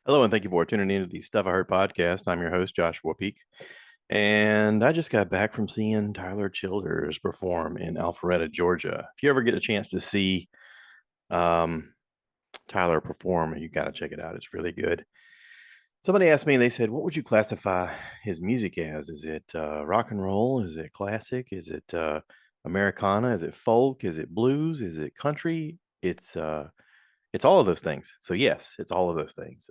Hello, and thank you for tuning into the Stuff I Heard podcast. I'm your host, Joshua Peak, and I just got back from seeing Tyler Childers perform in Alpharetta, Georgia. If you ever get a chance to see um, Tyler perform, you got to check it out. It's really good. Somebody asked me, they said, "What would you classify his music as? Is it rock and roll? Is it classic? Is it Americana? Is it folk? Is it blues? Is it country?" It's all of those things. So yes, it's all of those things.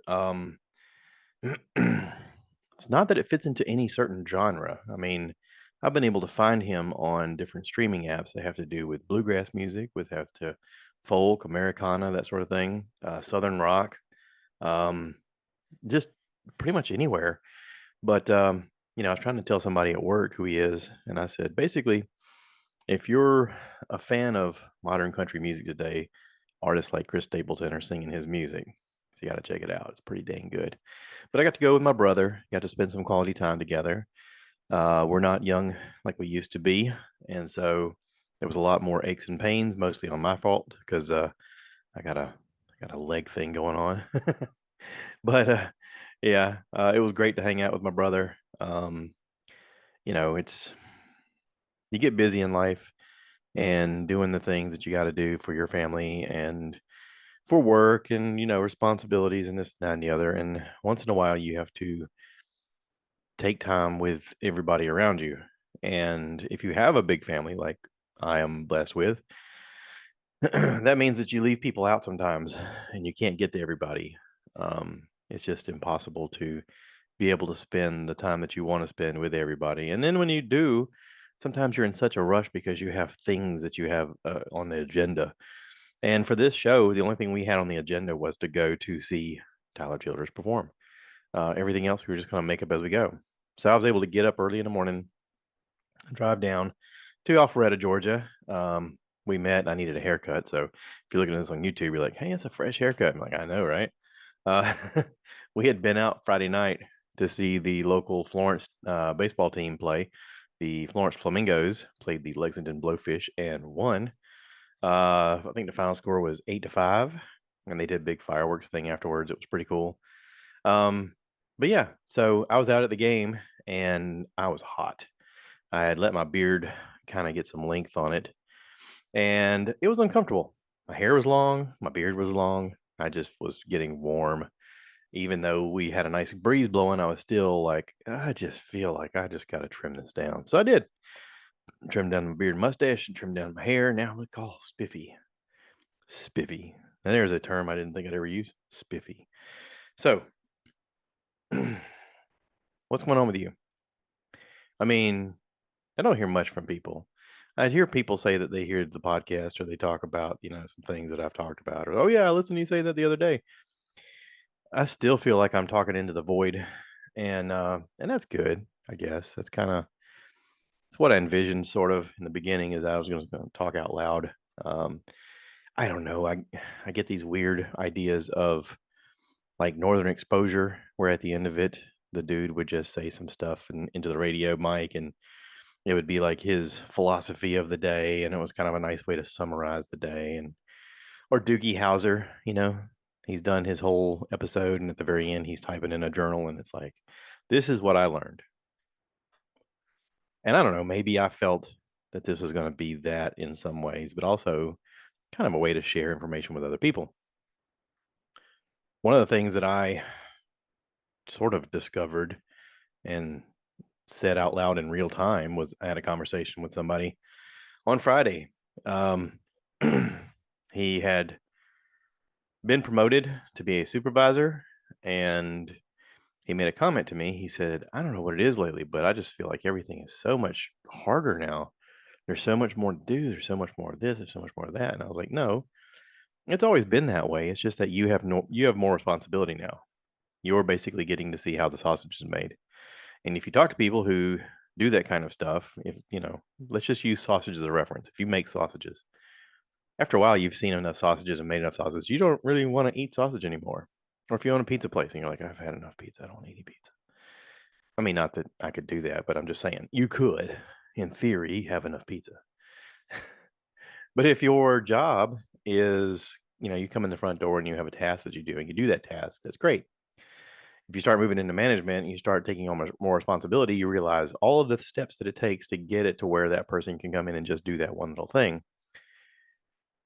It's not that it fits into any certain genre. I mean, I've been able to find him on different streaming apps that have to do with bluegrass music, with have to folk, Americana, that sort of thing, Southern rock, um, just pretty much anywhere. But I was trying to tell somebody at work who he is, and I said, basically, if you're a fan of modern country music today, artists like Chris Stapleton are singing his music. So you got to check it out. It's pretty dang good. But I got to go with my brother, got to spend some quality time together. We're not young like we used to be. And so there was a lot more aches and pains, mostly on my fault because I got a I got a leg thing going on. But yeah, it was great to hang out with my brother. It's you get busy in life and doing the things that you got to do for your family and for work and responsibilities and this that, and the other. And once in a while, you have to take time with everybody around you. And if you have a big family like I am blessed with, that means that you leave people out sometimes and you can't get to everybody. It's just impossible to be able to spend the time that you want to spend with everybody. And then when you do, sometimes you're in such a rush because you have things that you have on the agenda. And for this show, the only thing we had on the agenda was to go to see Tyler Childers perform. Everything else we were just going to make up as we go. So I was able to get up early in the morning, drive down to Alpharetta, Georgia. We met. And I needed a haircut, so if you're looking at this on YouTube, you're like, "Hey, it's a fresh haircut." I'm like, "I know, right?" Uh, we had been out Friday night to see the local Florence baseball team play. The Florence Flamingos played the Lexington Blowfish and won. I think the final score was 8-5, and they did a big fireworks thing afterwards. It was pretty cool. Um, but yeah, so I was out at the game and I was hot. I had let my beard kind of get some length on it, and it was uncomfortable. My hair was long, my beard was long. I just was getting warm. Even though we had a nice breeze blowing, I was still like, I just feel like I just got to trim this down. So I did. Trimmed down my beard and mustache and trimmed down my hair. Now I look all spiffy. Spiffy. And there's a term I didn't think I'd ever use. Spiffy. So, what's going on with you? I mean, I don't hear much from people. I hear people say that they hear the podcast or they talk about, some things that I've talked about. Or, oh yeah, I listened to you say that the other day. I still feel like I'm talking into the void, and that's good. I guess that's kind of it's what I envisioned sort of in the beginning. Is I was going to talk out loud. Um, I don't know. I get these weird ideas of like Northern Exposure, where at the end of it, the dude would just say some stuff into the radio mic, and it would be like his philosophy of the day, and it was kind of a nice way to summarize the day. And or Doogie Howser, he's done his whole episode, and at the very end, he's typing in a journal, and it's like, this is what I learned. And I don't know, maybe I felt that this was going to be that in some ways, but also kind of a way to share information with other people. One of the things that I sort of discovered and said out loud in real time was I had a conversation with somebody on Friday. Um, he had been promoted to be a supervisor, and he made a comment to me. He said, I don't know what it is lately, but I just feel like everything is so much harder now. There's so much more to do. There's so much more of this. There's so much more of that. And I was like, no, it's always been that way. It's just that you have more responsibility now. You're basically getting to see how the sausage is made. And if you talk to people who do that kind of stuff, if let's just use sausage as a reference. If you make sausages, after a while you've seen enough sausages and made enough sausages, you don't really want to eat sausage anymore. Or if you own a pizza place and you're like, I've had enough pizza, I don't want to eat any pizza. I mean, not that I could do that, but I'm just saying you could, in theory, have enough pizza. But if your job is, you come in the front door and you have a task that you do and you do that task, that's great. If you start moving into management, you start taking on more responsibility, you realize all of the steps that it takes to get it to where that person can come in and just do that one little thing.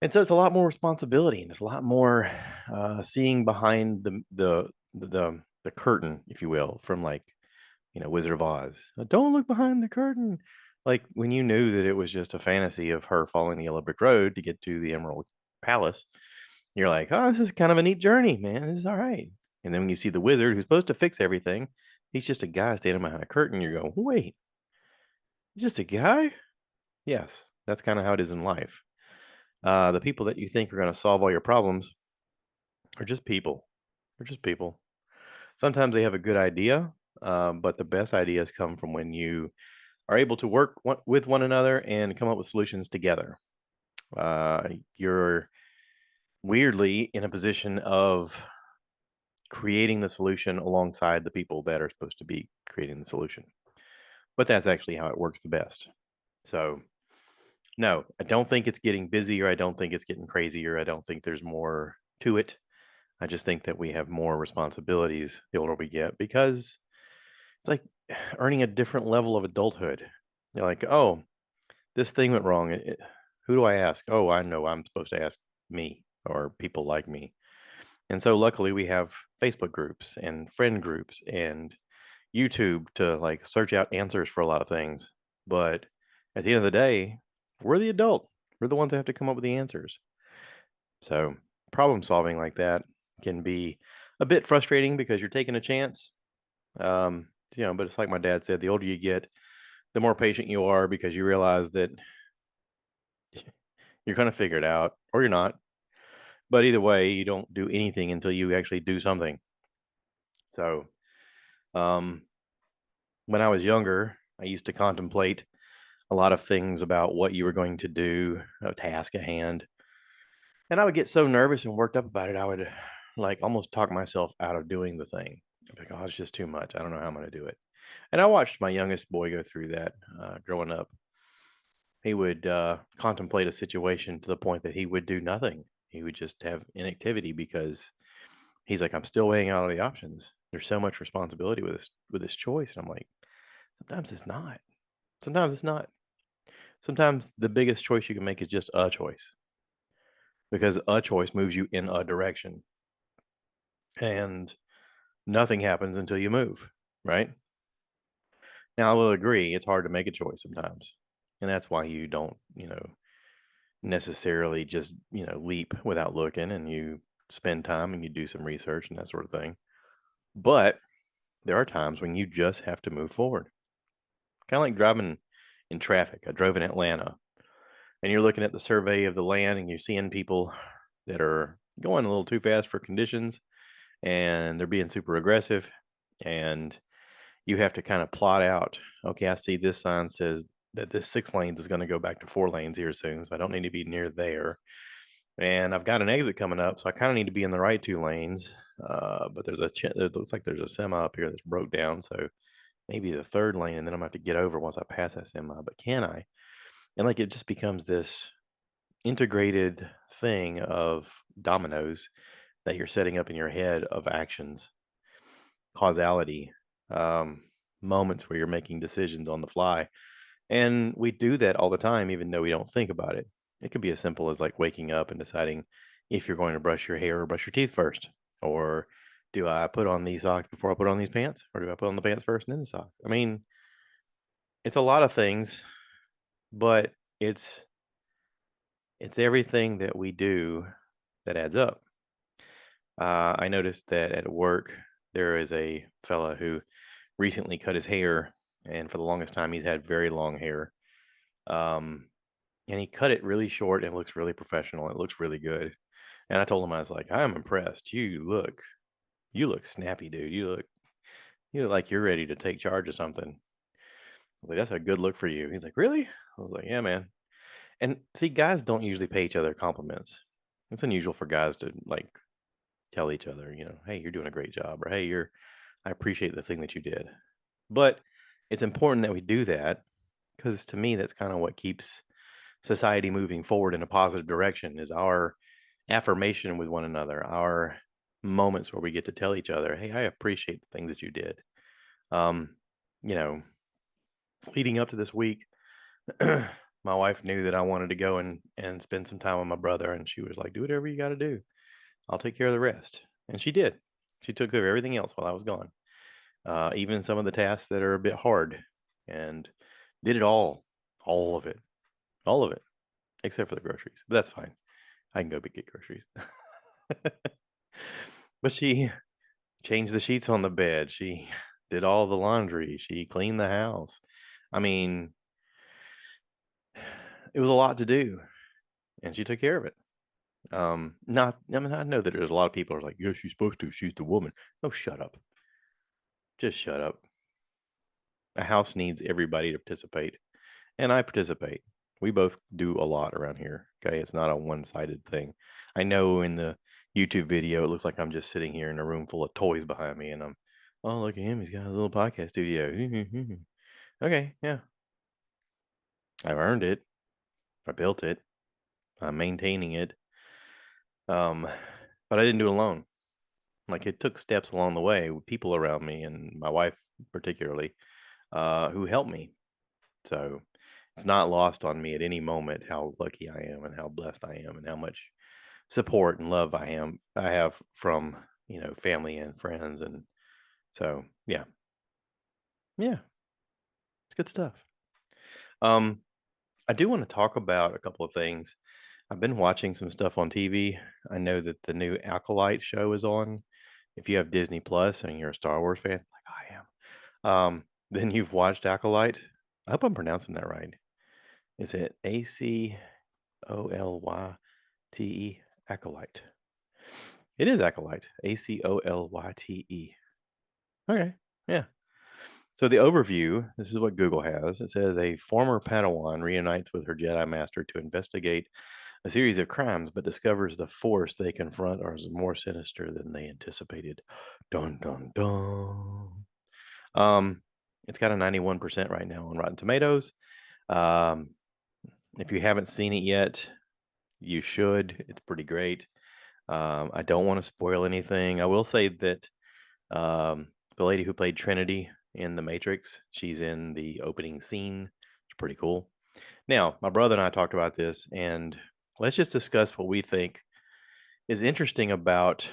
And so it's a lot more responsibility, and it's a lot more seeing behind the curtain, if you will, from like, Wizard of Oz. Don't look behind the curtain. Like when you knew that it was just a fantasy of her following the yellow brick road to get to the Emerald Palace, you're like, oh, this is kind of a neat journey, man. This is all right. And then when you see the wizard who's supposed to fix everything, he's just a guy standing behind a curtain. You go, wait, he's just a guy? Yes, that's kind of how it is in life. The people that you think are going to solve all your problems are just people. They're just people. Sometimes they have a good idea, but the best ideas come from when you are able to work with one another and come up with solutions together. You're weirdly in a position of creating the solution alongside the people that are supposed to be creating the solution. But that's actually how it works the best. So, no, I don't think it's getting busier. I don't think it's getting crazier. I don't think there's more to it. I just think that we have more responsibilities the older we get because it's like earning a different level of adulthood. You're like, oh, this thing went wrong. Who do I ask? Oh, I know I'm supposed to ask me or people like me. And so luckily we have Facebook groups and friend groups and YouTube to like search out answers for a lot of things. But at the end of the day, we're the adult. We're the ones that have to come up with the answers. So problem solving like that can be a bit frustrating because you're taking a chance. But it's like my dad said, the older you get, the more patient you are because you realize that you're going to figure it out or you're not. But either way, you don't do anything until you actually do something. So, um, when I was younger, I used to contemplate a lot of things about what you were going to do, a task at hand. And I would get so nervous and worked up about it, I would like almost talk myself out of doing the thing. I'd be like, oh, it's just too much. I don't know how I'm going to do it. And I watched my youngest boy go through that growing up. He would contemplate a situation to the point that he would do nothing. He would just have inactivity because he's like, I'm still weighing out all the options. There's so much responsibility with this choice. And I'm like, sometimes it's not. Sometimes it's not. Sometimes the biggest choice you can make is just a choice because a choice moves you in a direction and nothing happens until you move, right? Now, I will agree, it's hard to make a choice sometimes. And that's why you don't, necessarily just, leap without looking and you spend time and you do some research and that sort of thing. But there are times when you just have to move forward. Kind of like driving in traffic. I drove in Atlanta and you're looking at the survey of the land and you're seeing people that are going a little too fast for conditions and they're being super aggressive and you have to kind of plot out, okay, I see this sign says that this 6 lanes is going to go back to 4 lanes here soon, so I don't need to be near there. And I've got an exit coming up, so I kind of need to be in the right 2 lanes. But it looks like there's a semi up here that's broke down, so maybe the third lane, and then I'm gonna have to get over once I pass that semi. But can I? And like it just becomes this integrated thing of dominoes that you're setting up in your head of actions, causality, um, moments where you're making decisions on the fly. And we do that all the time, even though we don't think about it. It could be as simple as like waking up and deciding if you're going to brush your hair or brush your teeth first. Or do I put on these socks before I put on these pants? Or do I put on the pants first and then the socks? I mean, it's a lot of things, but it's it's everything that we do that adds up. I noticed that at work there is a fella who recently cut his hair, and for the longest time he's had very long hair. Um, and he cut it really short and it looks really professional. It looks really good. And I told him, I was like, I'm impressed. You look snappy, dude. You look like you're ready to take charge of something. I was like, that's a good look for you. He's like, really? I was like, yeah, man. And see, guys don't usually pay each other compliments. It's unusual for guys to like tell each other, hey, you're doing a great job, or hey, I appreciate the thing that you did. But it's important that we do that because to me, that's kind of what keeps society moving forward in a positive direction is our affirmation with one another, our moments where we get to tell each other, "Hey, I appreciate the things that you did." Um, you know, leading up to this week, my wife knew that I wanted to go and spend some time with my brother, and she was like, "Do whatever you got to do. I'll take care of the rest." And she did. She took care of everything else while I was gone, even some of the tasks that are a bit hard, and did it all all of it, except for the groceries. But that's fine. I can go get groceries. But she changed the sheets on the bed. She did all the laundry. She cleaned the house. I mean, it was a lot to do, and she took care of it. Not I mean, I know that there's a lot of people are like, "Yeah, she's supposed to. She's the woman." Oh, shut up. Just shut up. A house needs everybody to participate, and I participate. We both do a lot around here. Okay, it's not a one-sided thing. I know in the YouTube video, it looks like I'm just sitting here in a room full of toys behind me, and oh, look at him. He's got his little podcast studio. Okay, yeah, I've earned it. I built it. I'm maintaining it. Um, but I didn't do it alone. Like it took steps along the way with people around me and my wife particularly, who helped me. So it's not lost on me at any moment how lucky I am and how blessed I am and how much support and love I have from, family and friends. And so yeah, yeah, it's good stuff. Um, I do want to talk about a couple of things. I've been watching some stuff on TV. I know that the new Acolyte show is on. If you have Disney Plus and you're a Star Wars fan, like I am, then you've watched Acolyte. I hope I'm pronouncing that right. Is it Acolyte? Acolyte. It is Acolyte. Acolyte. Okay. Yeah. So the overview, this is what Google has. It says a former Padawan reunites with her Jedi Master to investigate a series of crimes, but discovers the force they confront is more sinister than they anticipated. Dun dun dun. Um, it's got a 91% right now on Rotten Tomatoes. Um, if you haven't seen it yet, you should. It's pretty great. I don't want to spoil anything. I will say that the lady who played Trinity in The Matrix, she's in the opening scene. It's pretty cool. Now, my brother and I talked about this, and let's just discuss what we think is interesting about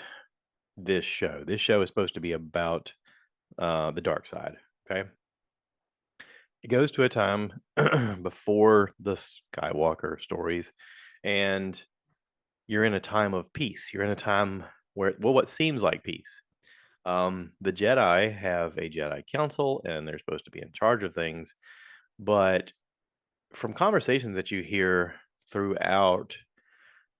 this show. This show is supposed to be about the dark side. Okay, it goes to a time before the Skywalker stories, and you're in a time of peace. You're in a time where, well, what seems like peace. The Jedi have a Jedi Council, and they're supposed to be in charge of things. But from conversations that you hear throughout,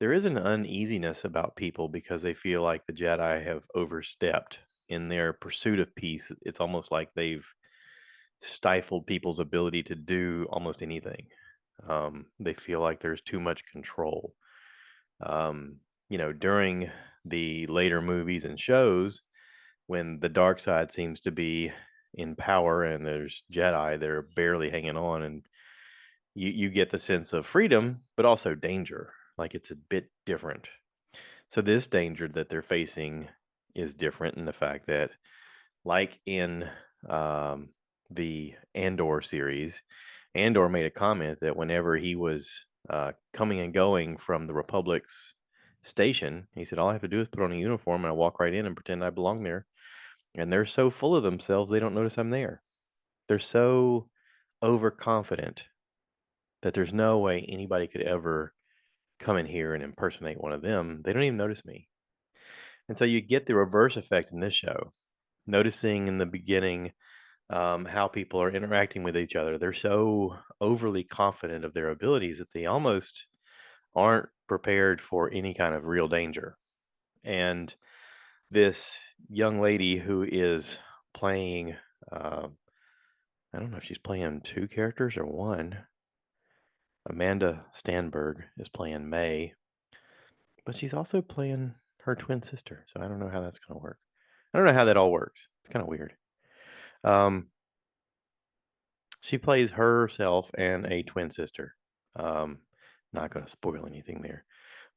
there is an uneasiness about people because they feel like the Jedi have overstepped in their pursuit of peace. It's almost like they've stifled people's ability to do almost anything. They feel like there's too much control. During the later movies and shows, when the dark side seems to be in power and there's Jedi that are barely hanging on, and you get the sense of freedom, but also danger. Like it's a bit different. So this danger that they're facing is different in the fact that, like in um, the Andor series, Andor made a comment that whenever he was coming and going from the Republic's station, he said, "All I have to do is put on a uniform and I walk right in and pretend I belong there." And they're so full of themselves, they don't notice I'm there. They're so overconfident that there's no way anybody could ever come in here and impersonate one of them. They don't even notice me. And so you get the reverse effect in this show. Noticing in the beginning how people are interacting with each other. They're so overly confident of their abilities that they almost aren't prepared for any kind of real danger. And this young lady who is playing, uh, I don't know if she's playing two characters or one. Amanda Stanberg is playing May, but she's also playing her twin sister. So I don't know how that's going to work. I don't know how that all works. It's kind of weird. Um, she plays herself and a twin sister. Um, not going to spoil anything there,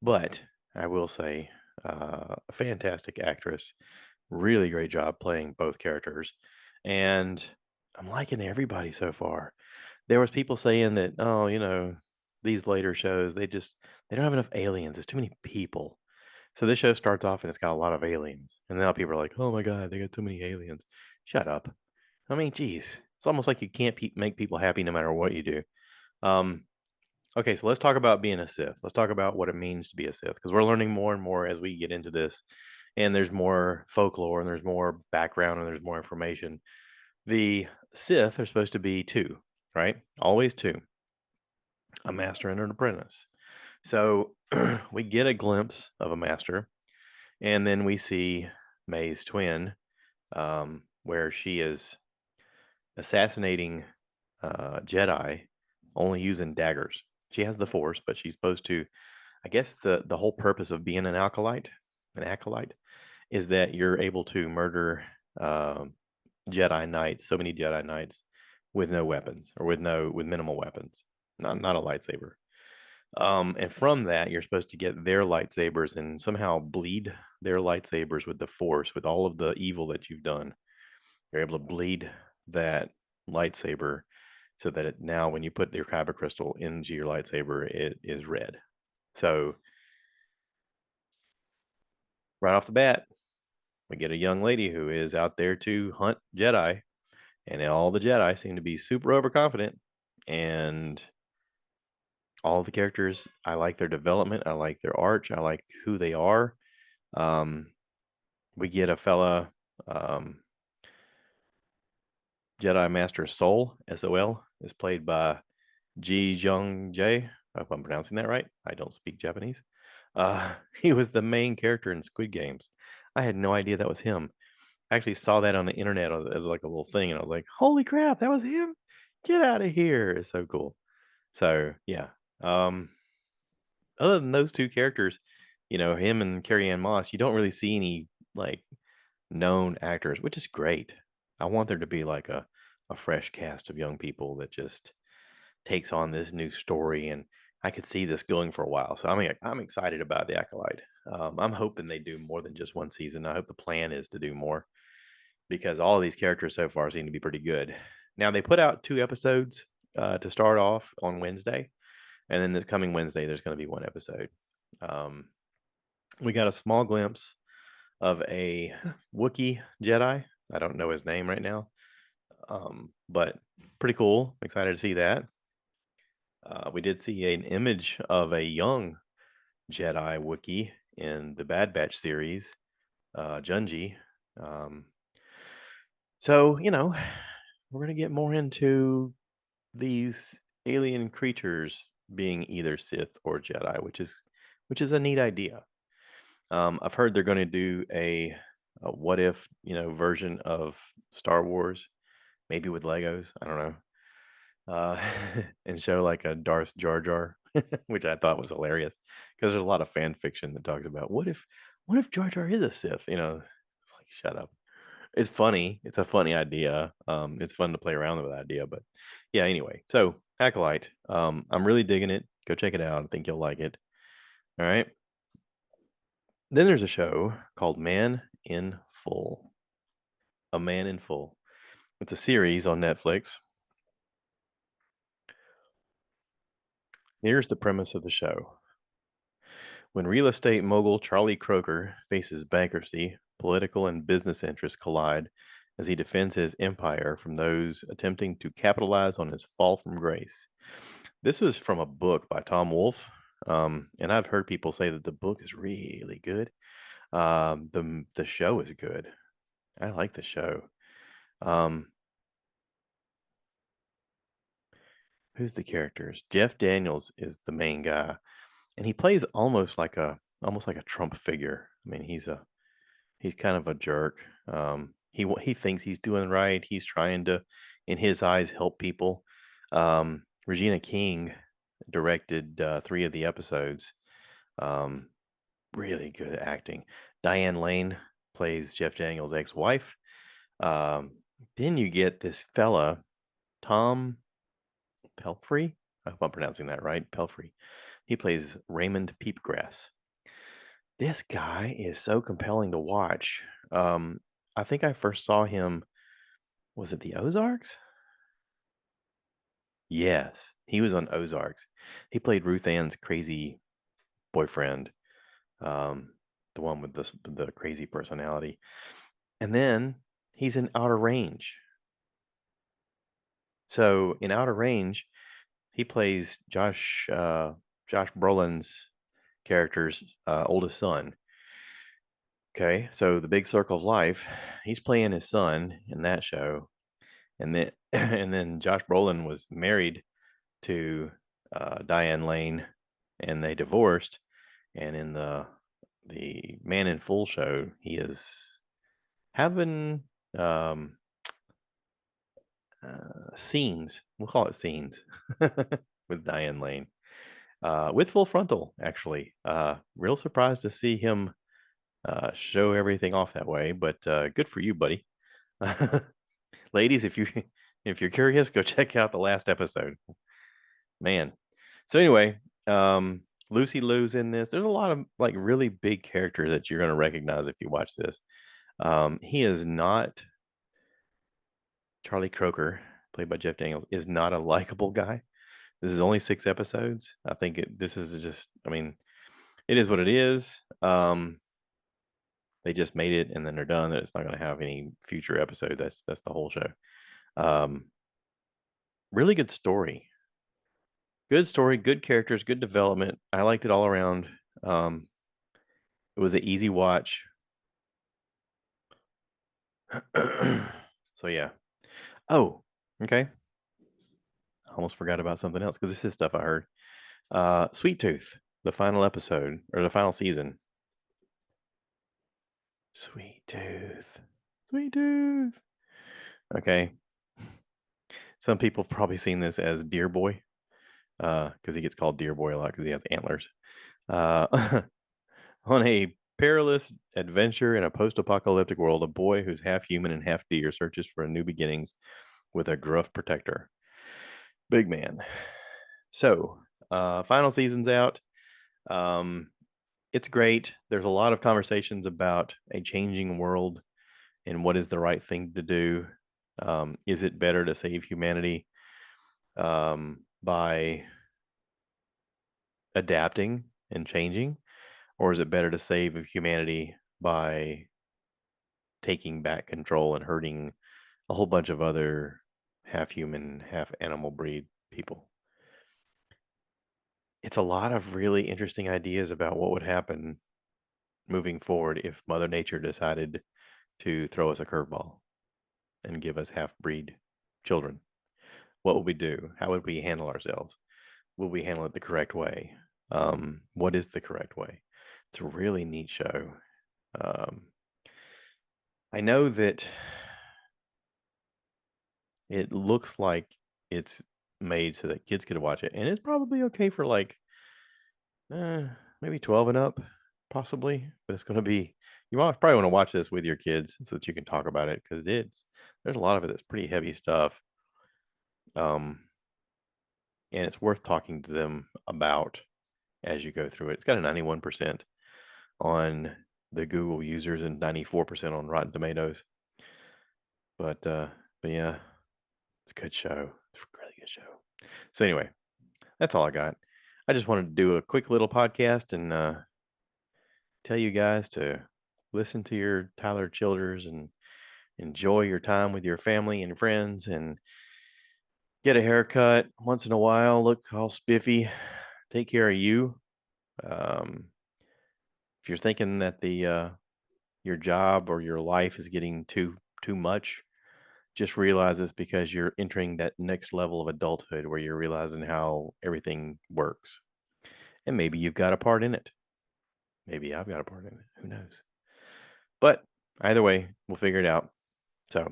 but I will say a fantastic actress, really great job playing both characters, and I'm liking everybody so far. There was people saying that, "Oh, these later shows, they don't have enough aliens, there's too many people." So this show starts off and it's got a lot of aliens, and now people are like, "Oh my god, they got too many aliens." Shut up. I mean, geez, it's almost like you can't make people happy no matter what you do. Um, okay, so let's talk about being a Sith. Let's talk about what it means to be a Sith, because we're learning more and more as we get into this, and there's more folklore and there's more background and there's more information. The Sith are supposed to be two, right? Always two, a master and an apprentice. So we get a glimpse of a master, and then we see May's twin, where she is assassinating Jedi only using daggers. She has the Force, but she's supposed to. I guess the whole purpose of being an acolyte, is that you're able to murder um, Jedi Knights, so many Jedi Knights, with no weapons or with minimal weapons, not a lightsaber. And from that, you're supposed to get their lightsabers and somehow bleed their lightsabers with the Force, with all of the evil that you've done. You're able to bleed that lightsaber so that now when you put your kyber crystal into your lightsaber, it is red. So right off the bat, we get a young lady who is out there to hunt Jedi, and all the Jedi seem to be super overconfident. And all the characters, I like their development, I like their arch, I like who they are. Um, we get a fella, um, Jedi Master Sol, Sol, is played by Ji Jung Jae. I hope I'm pronouncing that right. I don't speak Japanese. He was the main character in Squid Games. I had no idea that was him. I actually saw that on the internet as like a little thing, and I was like, "Holy crap, that was him! Get out of here!" It's so cool. So yeah. Um, Other than those two characters, him and Carrie Ann Moss, you don't really see any like known actors, which is great. I want there to be like a fresh cast of young people that just takes on this new story, and I could see this going for a while. So I'm excited about the Acolyte. I'm hoping they do more than just one season. I hope the plan is to do more, because all of these characters so far seem to be pretty good. Now they put out 2 episodes to start off on Wednesday, and then this coming Wednesday there's going to be one episode. Um, we got a small glimpse of a Wookiee Jedi. I don't know his name right now, but pretty cool. Excited to see that. We did see an image of a young Jedi Wookiee in the Bad Batch series, Junji. Um, so we're gonna get more into these alien creatures being either Sith or Jedi, which is a neat idea. I've heard they're going to do a what if version of Star Wars, maybe with Legos. I don't know, and show like a Darth Jar Jar, which I thought was hilarious because there's a lot of fan fiction that talks about what if Jar Jar is a Sith. It's like shut up. It's funny. It's a funny idea. It's fun to play around with that idea. But yeah, anyway. So Acolyte. I'm really digging it. Go check it out. I think you'll like it. All right. Then there's a show called Man in Full. A Man in Full. It's a series on Netflix. Here's the premise of the show. When real estate mogul Charlie Croker faces bankruptcy, political and business interests collide as he defends his empire from those attempting to capitalize on his fall from grace. This was from a book by Tom Wolfe, and I've heard people say that the book is really good. The show is good. I like the show. Um, who's the characters? Jeff Daniels is the main guy, and he plays almost like a Trump figure. I mean, he's kind of a jerk. He thinks he's doing right. He's trying to, in his eyes, help people. Regina King directed 3 of the episodes. Um, really good acting. Diane Lane plays Jeff Daniels' ex-wife. Um, then you get this fella, Tom Pelfrey. I hope I'm pronouncing that right. Pelfrey. He plays Raymond Peepgrass. This guy is so compelling to watch. Um, I think I first saw him, was it the Ozarks? Yes, he was on Ozarks. He played Ruth Ann's crazy boyfriend, um, the one with the crazy personality. And then he's in Outer Range. So in Outer Range, he plays Josh Brolin's character's oldest son. Okay, so the Big Circle of Life, he's playing his son in that show, and then and then Josh Brolin was married to Diane Lane, and they divorced. And in the Man in Full show, he is having um, scenes. We'll call it scenes with Diane Lane, with Full Frontal. Actually, real surprised to see him show everything off that way. But good for you, buddy. Ladies, if you're curious, go check out the last episode. Man. So anyway, Lucy Liu's in this. There's a lot of like really big characters that you're going to recognize if you watch this. He is not Charlie Croker, played by Jeff Daniels, is not a likable guy. This is only 6 episodes. I think this is just. I mean, it is what it is. They just made it and then they're done. It's not going to have any future episode. That's the whole show. Um, really good story. Good story, good characters, good development. I liked it all around. Um, it was an easy watch. So yeah. Oh, okay. I almost forgot about something else because this is stuff I heard. Sweet Tooth, the final episode or the final season. Sweet Tooth. Sweet Tooth. Okay. Some people have probably seen this as Deer Boy, because he gets called Deer Boy a lot because he has antlers. Uh, on a perilous adventure in a post-apocalyptic world, a boy who's half human and half deer searches for new beginnings with a gruff protector. Big man. So, final season's out. Um, it's great. There's a lot of conversations about a changing world and what is the right thing to do. Is it better to save humanity by adapting and changing, or is it better to save humanity by taking back control and hurting a whole bunch of other half human, half animal breed people? It's a lot of really interesting ideas about what would happen moving forward if Mother Nature decided to throw us a curveball and give us half breed children. What would we do? How would we handle ourselves? Will we handle it the correct way? What is the correct way? It's a really neat show. Um, I know that it looks like it's made so that kids could watch it, and it's probably okay for like maybe 12 and up, possibly. But it's going to be probably want to watch this with your kids so that you can talk about it because there's a lot of it that's pretty heavy stuff. Um, and it's worth talking to them about as you go through it. It's got a 91% on the Google users and 94% on Rotten Tomatoes. But yeah, it's a good show. It's a really good show. So anyway, that's all I got. I just wanted to do a quick little podcast and tell you guys to listen to your Tyler Childers and enjoy your time with your family and friends and get a haircut once in a while. Look all spiffy. Take care of you. Um, if you're thinking that the your job or your life is getting too much, just realize it's because you're entering that next level of adulthood where you're realizing how everything works. And maybe you've got a part in it. Maybe I've got a part in it. Who knows? But either way, we'll figure it out. So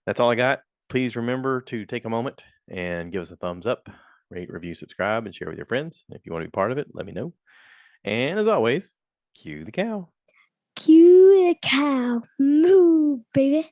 that's all I got. Please remember to take a moment and give us a thumbs up, rate, review, subscribe, and share with your friends. If you want to be part of it, let me know. And as always, cue the cow. Cue the cow. Moo, baby.